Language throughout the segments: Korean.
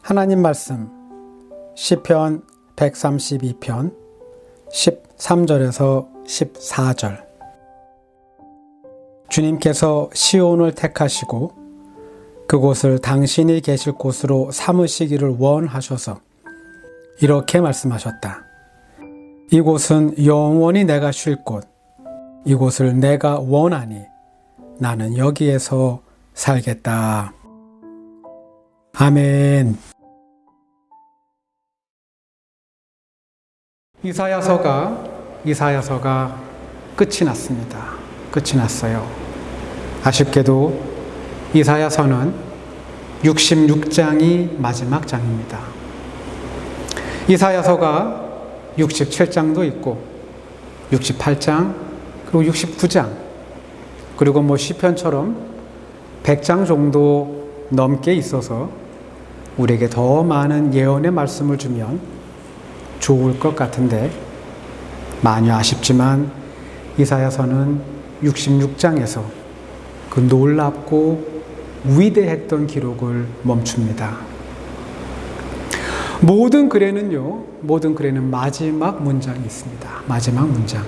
하나님 말씀 시편 132편 13절에서 14절. 주님께서 시온을 택하시고 그곳을 당신이 계실 곳으로 삼으시기를 원하셔서 이렇게 말씀하셨다. 이곳은 영원히 내가 쉴 곳, 이곳을 내가 원하니 나는 여기에서 살겠다. 아멘. 이사야서가 끝이 났습니다. 끝이 났어요. 아쉽게도 이사야서는 66장이 마지막 장입니다. 이사야서가 67장도 있고 68장 그리고 69장 그리고 시편처럼 100장 정도 넘게 있어서 우리에게 더 많은 예언의 말씀을 주면 좋을 것 같은데 많이 아쉽지만 이사야서는 66장에서 그 놀랍고 위대했던 기록을 멈춥니다. 모든 글에는 마지막 문장이 있습니다. 마지막 문장.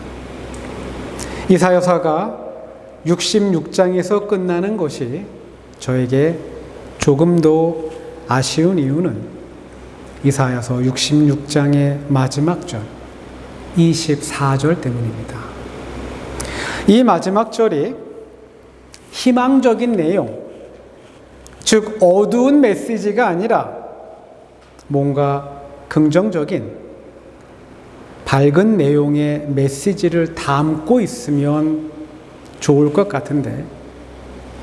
이사야서가 66장에서 끝나는 것이 저에게 조금 더 아쉬운 이유는 이사야서 66장의 마지막 절 24절 때문입니다. 이 마지막 절이 희망적인 내용, 즉 어두운 메시지가 아니라 뭔가 긍정적인 밝은 내용의 메시지를 담고 있으면 좋을 것 같은데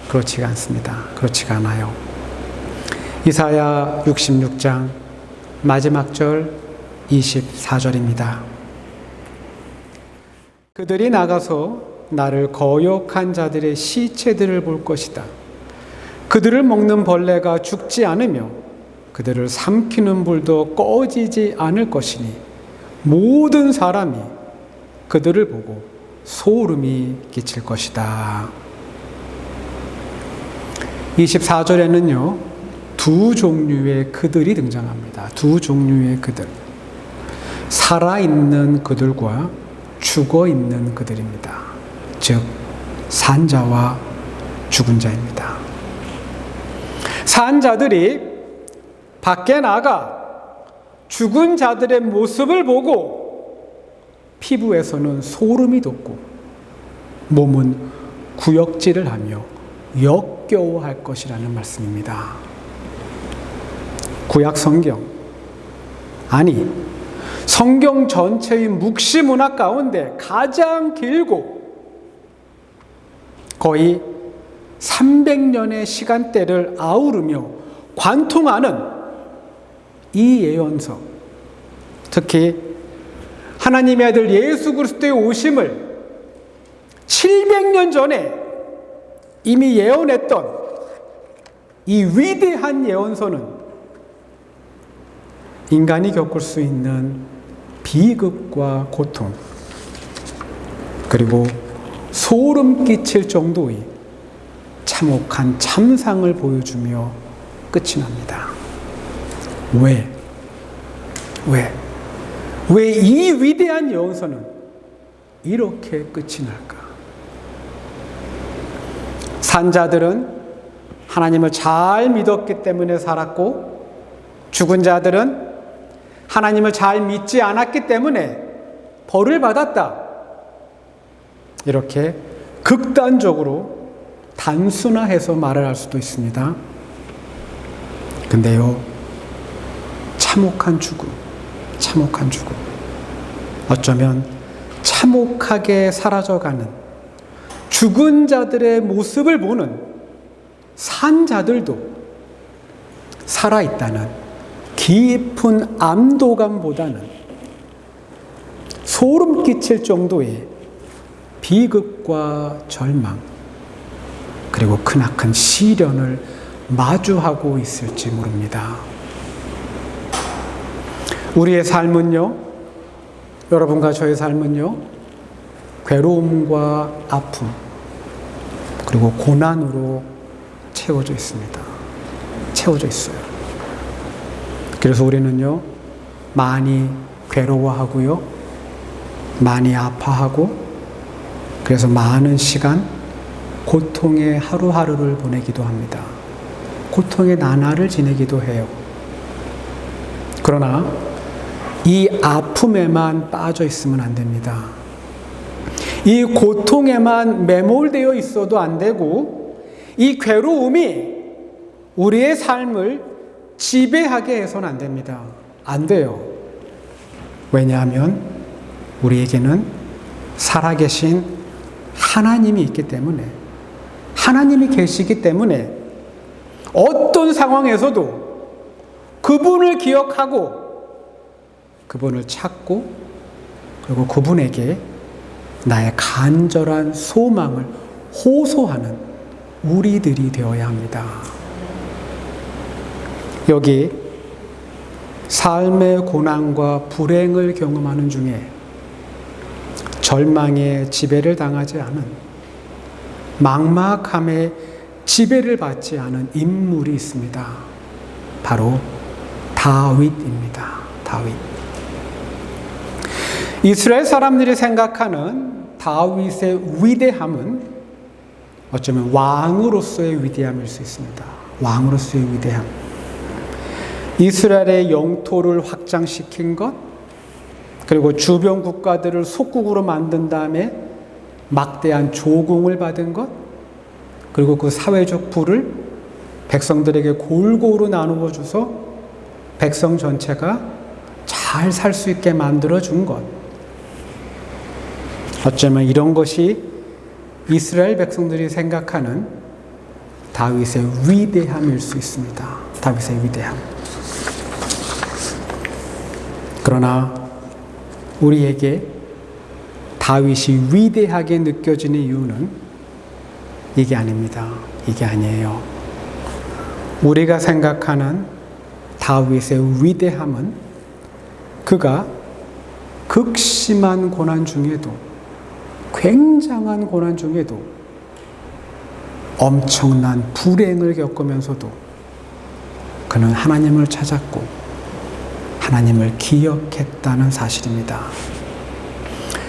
그렇지가 않습니다. 그렇지가 않아요. 이사야 66장 마지막 절 24절입니다. 그들이 나가서 나를 거역한 자들의 시체들을 볼 것이다. 그들을 먹는 벌레가 죽지 않으며 그들을 삼키는 불도 꺼지지 않을 것이니 모든 사람이 그들을 보고 소름이 끼칠 것이다. 24절에는요, 두 종류의 그들이 등장합니다. 두 종류의 그들. 살아있는 그들과 죽어있는 그들입니다. 즉, 산 자와 죽은 자입니다. 산 자들이 밖에 나가 죽은 자들의 모습을 보고 피부에서는 소름이 돋고 몸은 구역질을 하며 역겨워할 것이라는 말씀입니다. 구약 성경, 아니 성경 전체의 묵시문학 가운데 가장 길고 거의 300년의 시간대를 아우르며 관통하는 이 예언서, 특히 하나님의 아들 예수 그리스도의 오심을 700년 전에 이미 예언했던 이 위대한 예언서는 인간이 겪을 수 있는 비극과 고통, 그리고 소름 끼칠 정도의 참혹한 참상을 보여주며 끝이 납니다. 왜 이 위대한 예언서는 이렇게 끝이 날까? 산자들은 하나님을 잘 믿었기 때문에 살았고, 죽은 자들은 하나님을 잘 믿지 않았기 때문에 벌을 받았다. 이렇게 극단적으로 단순화해서 말을 할 수도 있습니다. 근데요, 참혹한 죽음. 어쩌면 참혹하게 사라져가는 죽은 자들의 모습을 보는 산 자들도 살아있다는 깊은 안도감보다는 소름 끼칠 정도의 비극과 절망, 그리고 크나큰 시련을 마주하고 있을지 모릅니다. 우리의 삶은요, 여러분과 저의 삶은요, 괴로움과 아픔, 그리고 고난으로 채워져 있습니다. 채워져 있어요. 그래서 우리는요, 많이 괴로워하고요, 많이 아파하고, 그래서 많은 시간 고통의 하루하루를 보내기도 합니다. 고통의 나날을 지내기도 해요. 그러나 이 아픔에만 빠져 있으면 안 됩니다. 이 고통에만 매몰되어 있어도 안 되고, 이 괴로움이 우리의 삶을 지배하게 해서는 안 됩니다. 안 돼요. 왜냐하면 우리에게는 살아계신 하나님이 있기 때문에, 하나님이 계시기 때문에 어떤 상황에서도 그분을 기억하고 그분을 찾고, 그리고 그분에게 나의 간절한 소망을 호소하는 우리들이 되어야 합니다. 여기 삶의 고난과 불행을 경험하는 중에 절망의 지배를 당하지 않은, 막막함의 지배를 받지 않은 인물이 있습니다. 바로 다윗입니다. 다윗. 이스라엘 사람들이 생각하는 다윗의 위대함은 어쩌면 왕으로서의 위대함일 수 있습니다. 왕으로서의 위대함. 이스라엘의 영토를 확장시킨 것, 그리고 주변 국가들을 속국으로 만든 다음에 막대한 조공을 받은 것, 그리고 그 사회적 부를 백성들에게 골고루 나누어 줘서 백성 전체가 잘 살 수 있게 만들어 준 것. 어쩌면 이런 것이 이스라엘 백성들이 생각하는 다윗의 위대함일 수 있습니다. 다윗의 위대함. 그러나 우리에게 다윗이 위대하게 느껴지는 이유는 이게 아닙니다. 이게 아니에요. 우리가 생각하는 다윗의 위대함은 그가 극심한 고난 중에도, 굉장한 고난 중에도, 엄청난 불행을 겪으면서도 그는 하나님을 찾았고 하나님을 기억했다는 사실입니다.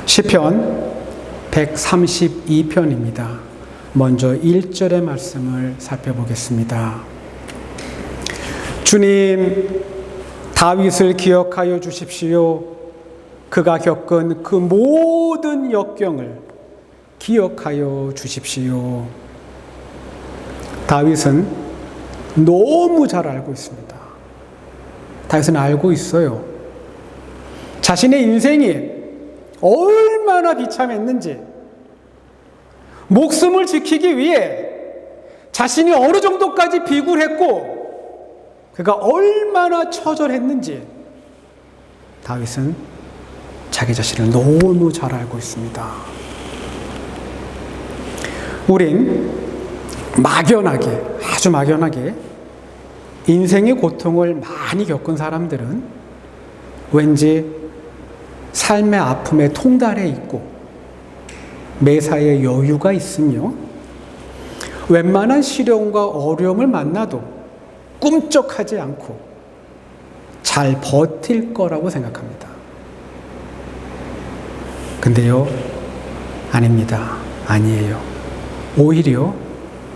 시편 132편입니다. 먼저 1절의 말씀을 살펴보겠습니다. 주님, 다윗을 기억하여 주십시오. 그가 겪은 그 모든 역경을 기억하여 주십시오. 다윗은 너무 잘 알고 있습니다. 다윗은 알고 있어요. 자신의 인생이 얼마나 비참했는지, 목숨을 지키기 위해 자신이 어느 정도까지 비굴했고, 그가 얼마나 처절했는지 다윗은 자기 자신을 너무 잘 알고 있습니다. 우린 막연하게, 아주 막연하게 인생의 고통을 많이 겪은 사람들은 왠지 삶의 아픔에 통달해 있고 매사에 여유가 있으며 웬만한 시련과 어려움을 만나도 꿈쩍하지 않고 잘 버틸 거라고 생각합니다. 근데요, 아닙니다. 아니에요. 오히려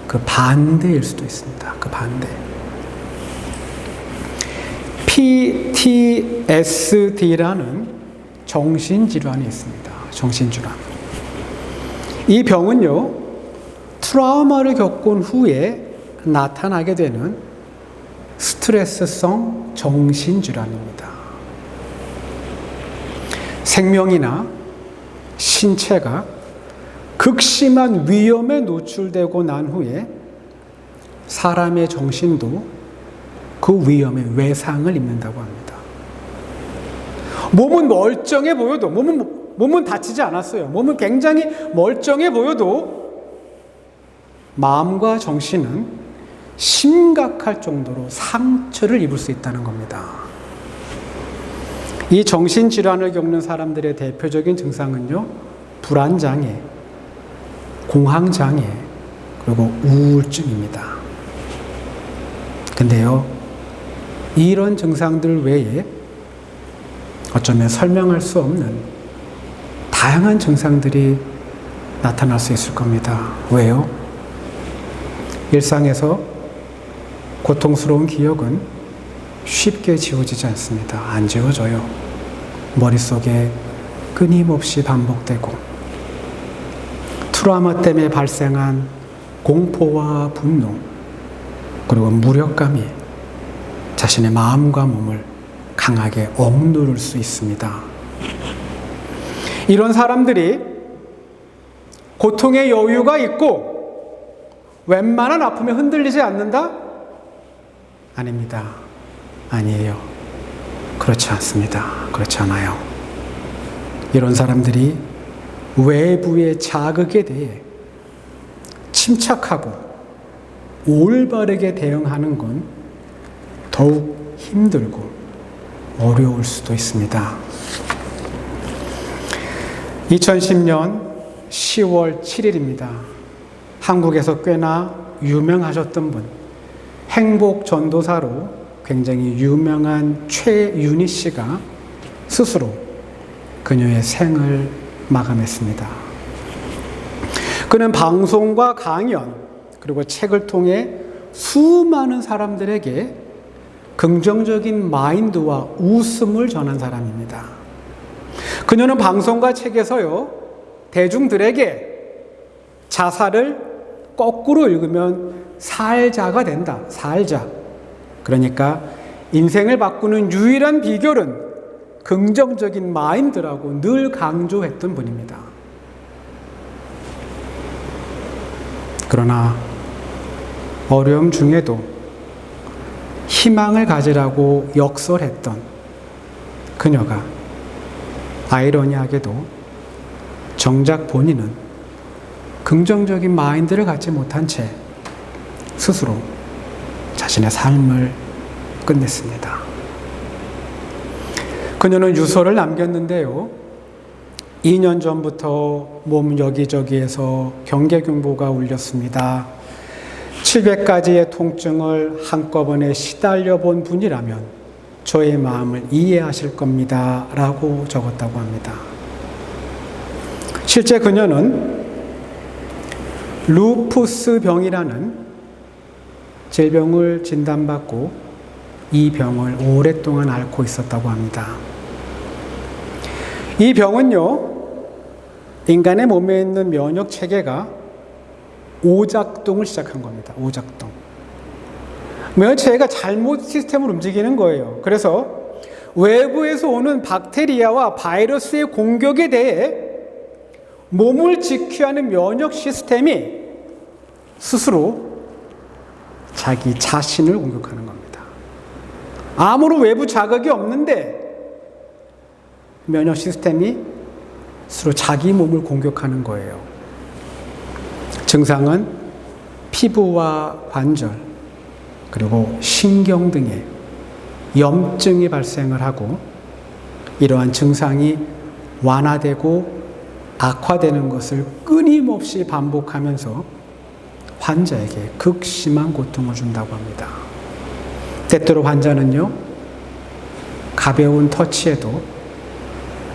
그 반대일 수도 있습니다. 그 반대. PTSD라는 정신질환이 있습니다. 정신질환. 이 병은요, 트라우마를 겪은 후에 나타나게 되는 스트레스성 정신질환입니다. 생명이나 신체가 극심한 위험에 노출되고 난 후에 사람의 정신도 그 위험의 외상을 입는다고 합니다. 몸은 멀쩡해 보여도, 몸은 다치지 않았어요. 몸은 굉장히 멀쩡해 보여도 마음과 정신은 심각할 정도로 상처를 입을 수 있다는 겁니다. 이 정신질환을 겪는 사람들의 대표적인 증상은요, 불안장애, 공황장애, 그리고 우울증입니다. 근데요, 이런 증상들 외에 어쩌면 설명할 수 없는 다양한 증상들이 나타날 수 있을 겁니다. 왜요? 일상에서 고통스러운 기억은 쉽게 지워지지 않습니다. 안 지워져요. 머릿속에 끊임없이 반복되고 트라우마 때문에 발생한 공포와 분노 그리고 무력감이 자신의 마음과 몸을 강하게 억누를 수 있습니다. 이런 사람들이 고통의 여유가 있고 웬만한 아픔에 흔들리지 않는다? 아닙니다. 아니에요. 그렇지 않습니다. 그렇지 않아요. 이런 사람들이 외부의 자극에 대해 침착하고 올바르게 대응하는 건 더욱 힘들고 어려울 수도 있습니다. 2010년 10월 7일입니다. 한국에서 꽤나 유명하셨던 분, 행복 전도사로 굉장히 유명한 최윤희 씨가 스스로 그녀의 생을 마감했습니다. 그는 방송과 강연 그리고 책을 통해 수많은 사람들에게 긍정적인 마인드와 웃음을 전한 사람입니다. 그녀는 방송과 책에서요, 대중들에게 자살을 거꾸로 읽으면 살자가 된다. 살자. 그러니까 인생을 바꾸는 유일한 비결은 긍정적인 마인드라고 늘 강조했던 분입니다. 그러나 어려움 중에도 희망을 가지라고 역설했던 그녀가 아이러니하게도 정작 본인은 긍정적인 마인드를 갖지 못한 채 스스로 자신의 삶을 끝냈습니다. 그녀는 유서를 남겼는데요. 2년 전부터 몸 여기저기에서 경계경보가 울렸습니다. 700가지의 통증을 한꺼번에 시달려 본 분이라면 저의 마음을 이해하실 겁니다. 라고 적었다고 합니다. 실제 그녀는 루푸스 병이라는 질병을 진단받고 이 병을 오랫동안 앓고 있었다고 합니다. 이 병은요, 인간의 몸에 있는 면역 체계가 오작동을 시작한 겁니다. 오작동. 면역 체계가 잘못 시스템을 움직이는 거예요. 그래서 외부에서 오는 박테리아와 바이러스의 공격에 대해 몸을 지켜야 하는 면역 시스템이 스스로 자기 자신을 공격하는 겁니다. 아무런 외부 자극이 없는데 면역 시스템이 스스로 자기 몸을 공격하는 거예요. 증상은 피부와 관절 그리고 신경 등의 염증이 발생을 하고 이러한 증상이 완화되고 악화되는 것을 끊임없이 반복하면서 환자에게 극심한 고통을 준다고 합니다. 때때로 환자는요, 가벼운 터치에도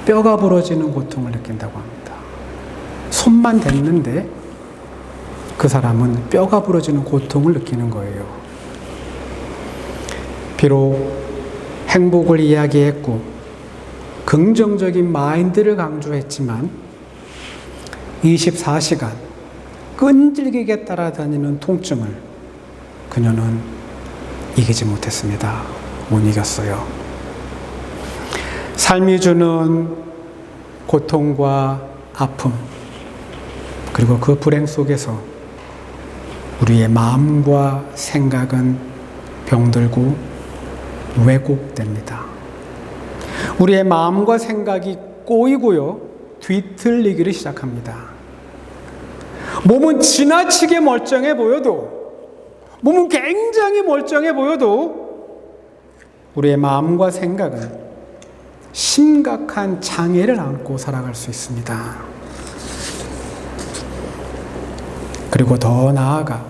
뼈가 부러지는 고통을 느낀다고 합니다. 손만 댔는데 그 사람은 뼈가 부러지는 고통을 느끼는 거예요. 비록 행복을 이야기했고 긍정적인 마인드를 강조했지만 24시간 끈질기게 따라다니는 통증을 그녀는 이기지 못했습니다. 못 이겼어요. 삶이 주는 고통과 아픔 그리고 그 불행 속에서 우리의 마음과 생각은 병들고 왜곡됩니다. 우리의 마음과 생각이 꼬이고요, 뒤틀리기를 시작합니다. 몸은 지나치게 멀쩡해 보여도, 몸은 굉장히 멀쩡해 보여도 우리의 마음과 생각은 심각한 장애를 안고 살아갈 수 있습니다. 그리고 더 나아가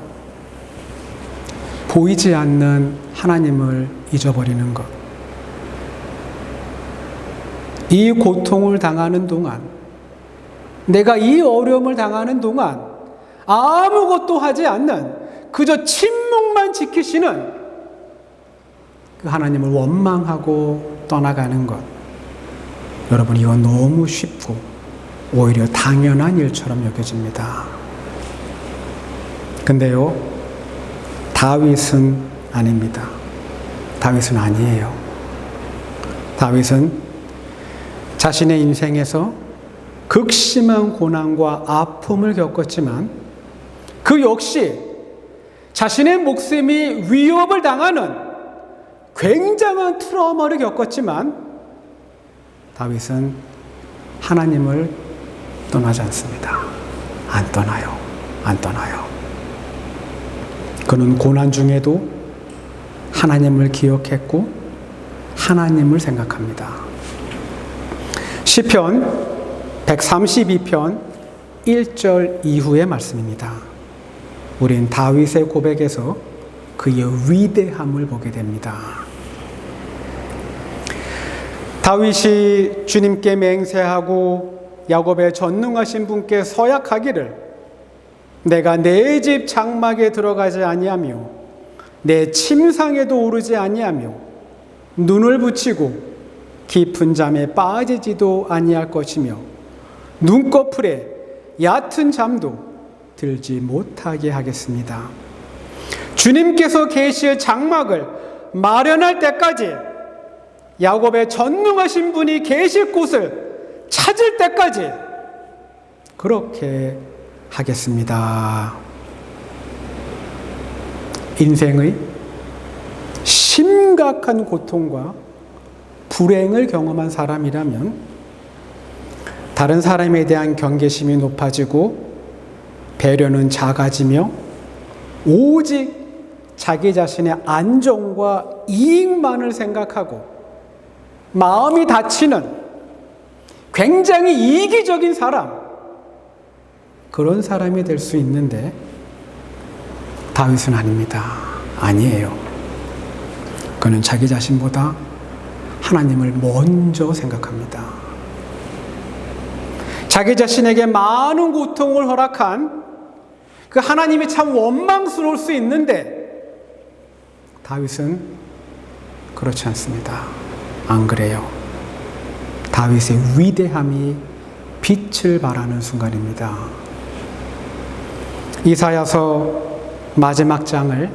보이지 않는 하나님을 잊어버리는 것. 이 고통을 당하는 동안, 내가 이 어려움을 당하는 동안 아무것도 하지 않는, 그저 침묵만 지키시는 그 하나님을 원망하고 떠나가는 것. 여러분, 이건 너무 쉽고 오히려 당연한 일처럼 여겨집니다. 근데요, 다윗은 아닙니다. 다윗은 아니에요. 다윗은 자신의 인생에서 극심한 고난과 아픔을 겪었지만 그 역시 자신의 목숨이 위협을 당하는 굉장한 트라우마를 겪었지만 다윗은 하나님을 떠나지 않습니다. 안 떠나요. 안 떠나요. 그는 고난 중에도 하나님을 기억했고 하나님을 생각합니다. 시편 132편 1절 이후의 말씀입니다. 우린 다윗의 고백에서 그의 위대함을 보게 됩니다. 다윗이 주님께 맹세하고 야곱의 전능하신 분께 서약하기를 내가 내 집 장막에 들어가지 아니하며 내 침상에도 오르지 아니하며 눈을 붙이고 깊은 잠에 빠지지도 아니할 것이며 눈꺼풀에 얕은 잠도 들지 못하게 하겠습니다. 주님께서 계실 장막을 마련할 때까지, 야곱의 전능하신 분이 계실 곳을 찾을 때까지 그렇게 하겠습니다. 인생의 심각한 고통과 불행을 경험한 사람이라면 다른 사람에 대한 경계심이 높아지고 배려는 작아지며 오직 자기 자신의 안정과 이익만을 생각하고 마음이 다치는 굉장히 이기적인 사람, 그런 사람이 될 수 있는데 다윗은 아닙니다. 아니에요. 그는 자기 자신보다 하나님을 먼저 생각합니다. 자기 자신에게 많은 고통을 허락한 그 하나님이 참 원망스러울 수 있는데 다윗은 그렇지 않습니다. 안 그래요. 다윗의 위대함이 빛을 발하는 순간입니다. 이사야서 마지막 장을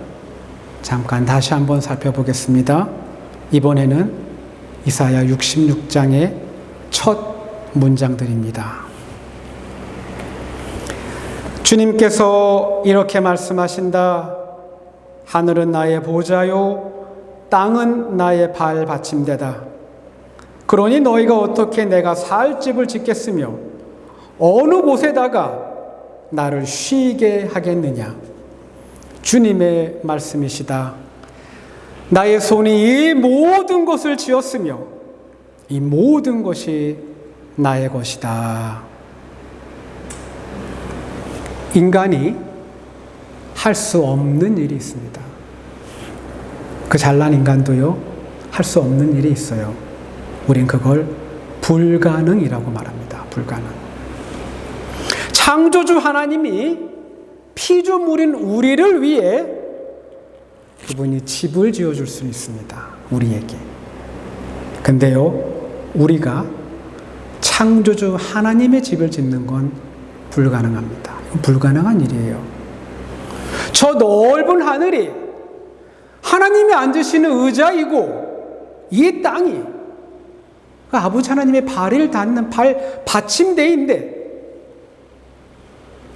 잠깐 다시 한번 살펴보겠습니다. 이번에는 이사야 66장의 첫 문장들입니다. 주님께서 이렇게 말씀하신다. 하늘은 나의 보좌요 땅은 나의 발 받침대다. 그러니 너희가 어떻게 내가 살 집을 짓겠으며 어느 곳에다가 나를 쉬게 하겠느냐. 주님의 말씀이시다. 나의 손이 이 모든 것을 지었으며 이 모든 것이 나의 것이다. 인간이 할 수 없는 일이 있습니다. 그 잘난 인간도요, 할 수 없는 일이 있어요. 우린 그걸 불가능이라고 말합니다. 불가능. 창조주 하나님이 피조물인 우리를 위해 그분이 집을 지어줄 수 있습니다. 우리에게. 근데요, 우리가 창조주 하나님의 집을 짓는 건 불가능합니다. 불가능한 일이에요. 저 넓은 하늘이 하나님이 앉으시는 의자이고 이 땅이 아버지 하나님의 발을 닿는 발 받침대인데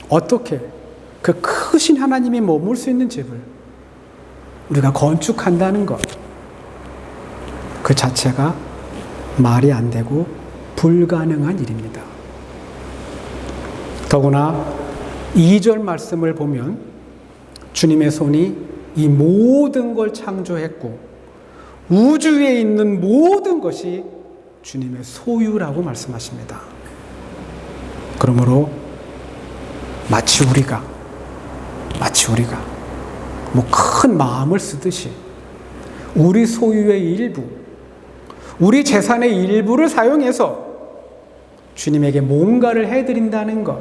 어떻게 그 크신 하나님이 머물 수 있는 집을 우리가 건축한다는 것, 그 자체가 말이 안 되고 불가능한 일입니다. 더구나 2절 말씀을 보면 주님의 손이 이 모든 걸 창조했고 우주에 있는 모든 것이 주님의 소유라고 말씀하십니다. 그러므로 마치 우리가 뭐 큰 마음을 쓰듯이 우리 소유의 일부, 우리 재산의 일부를 사용해서 주님에게 뭔가를 해드린다는 것,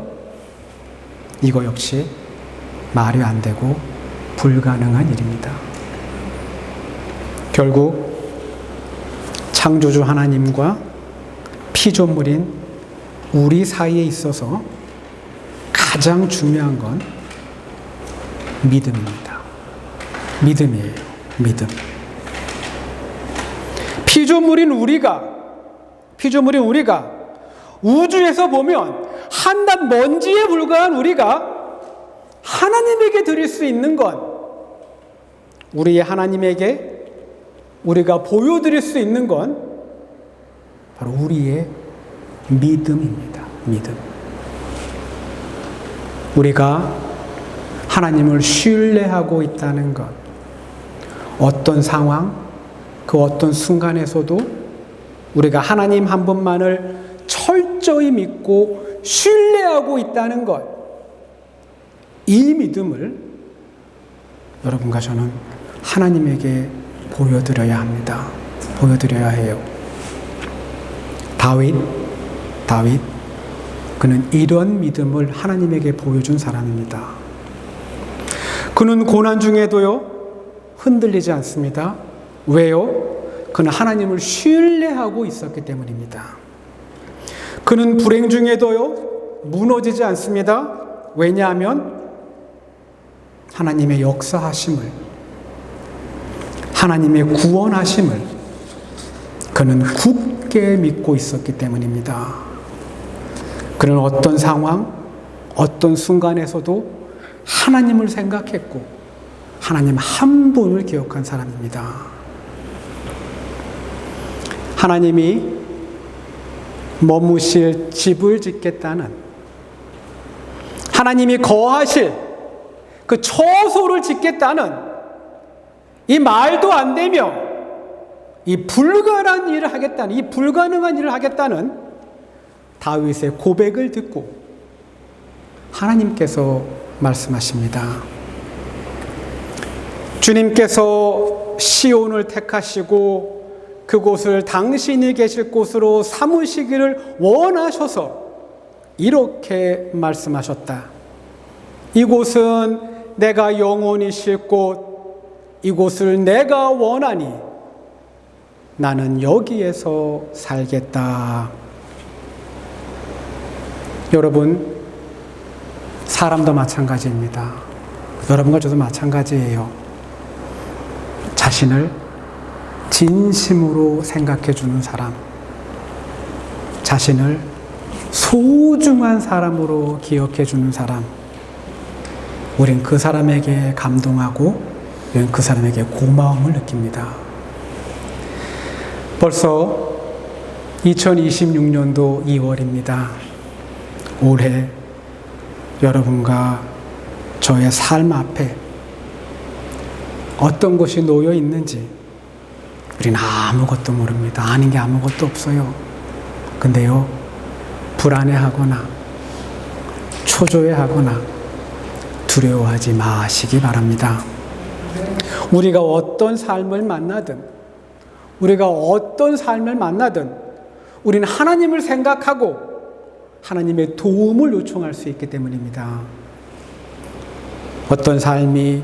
이거 역시 말이 안 되고 불가능한 일입니다. 결국 창조주 하나님과 피조물인 우리 사이에 있어서 가장 중요한 건 믿음입니다. 믿음이에요. 믿음. 피조물인 우리가 우주에서 보면 한낱 먼지에 불과한 우리가 하나님에게 드릴 수 있는 건, 우리의 하나님에게 우리가 보여드릴 수 있는 건 바로 우리의 믿음입니다. 믿음. 우리가 하나님을 신뢰하고 있다는 것, 어떤 상황, 그 어떤 순간에서도 우리가 하나님 한 분만을 철저히 믿고 신뢰하고 있다는 것, 이 믿음을 여러분과 저는 하나님에게 보여드려야 합니다. 보여드려야 해요. 다윗, 그는 이런 믿음을 하나님에게 보여준 사람입니다. 그는 고난 중에도요, 흔들리지 않습니다. 왜요? 그는 하나님을 신뢰하고 있었기 때문입니다. 그는 불행 중에도요, 무너지지 않습니다. 왜냐하면 하나님의 역사하심을, 하나님의 구원하심을 그는 굳게 믿고 있었기 때문입니다. 그는 어떤 상황, 어떤 순간에서도 하나님을 생각했고 하나님 한 분을 기억한 사람입니다. 하나님이 머무실 집을 짓겠다는, 하나님이 거하실 그 처소를 짓겠다는 이 말도 안 되며 이 불가능한 일을 하겠다는 다윗의 고백을 듣고 하나님께서 말씀하십니다. 주님께서 시온을 택하시고 그곳을 당신이 계실 곳으로 삼으시기를 원하셔서 이렇게 말씀하셨다. 이곳은 내가 영원히 쉴 곳, 이곳을 내가 원하니 나는 여기에서 살겠다. 여러분, 사람도 마찬가지입니다. 여러분과 저도 마찬가지예요. 자신을 진심으로 생각해 주는 사람, 자신을 소중한 사람으로 기억해 주는 사람, 우린 그 사람에게 감동하고 우린 그 사람에게 고마움을 느낍니다. 벌써 2026년도 2월입니다. 올해 여러분과 저의 삶 앞에 어떤 것이 놓여 있는지 우리는 아무것도 모릅니다. 아는 게 아무것도 없어요. 근데요, 불안해하거나 초조해하거나 두려워하지 마시기 바랍니다. 우리가 어떤 삶을 만나든 우리는 하나님을 생각하고 하나님의 도움을 요청할 수 있기 때문입니다. 어떤 삶이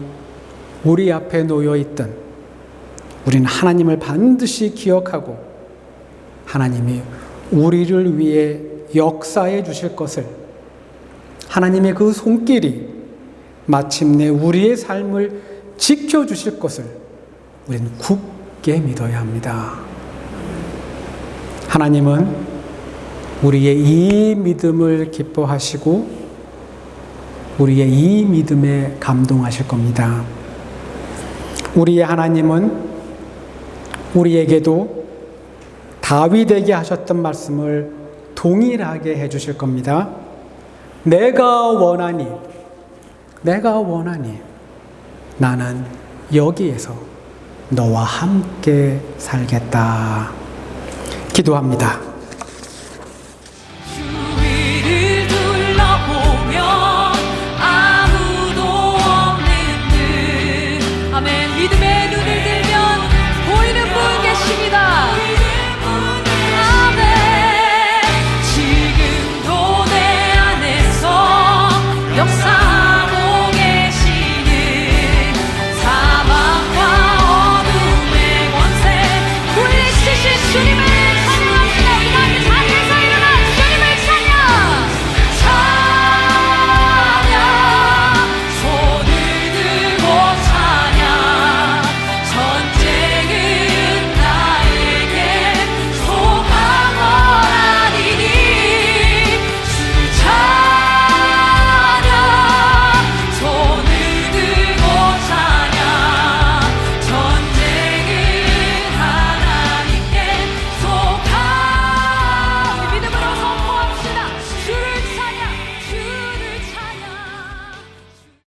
우리 앞에 놓여 있든 우리는 하나님을 반드시 기억하고 하나님이 우리를 위해 역사해 주실 것을, 하나님의 그 손길이 마침내 우리의 삶을 지켜주실 것을 우리는 굳게 믿어야 합니다. 하나님은 우리의 이 믿음을 기뻐하시고 우리의 이 믿음에 감동하실 겁니다. 우리의 하나님은 우리에게도 다윗에게 하셨던 말씀을 동일하게 해주실 겁니다. 내가 원하니 나는 여기에서 너와 함께 살겠다. 기도합니다.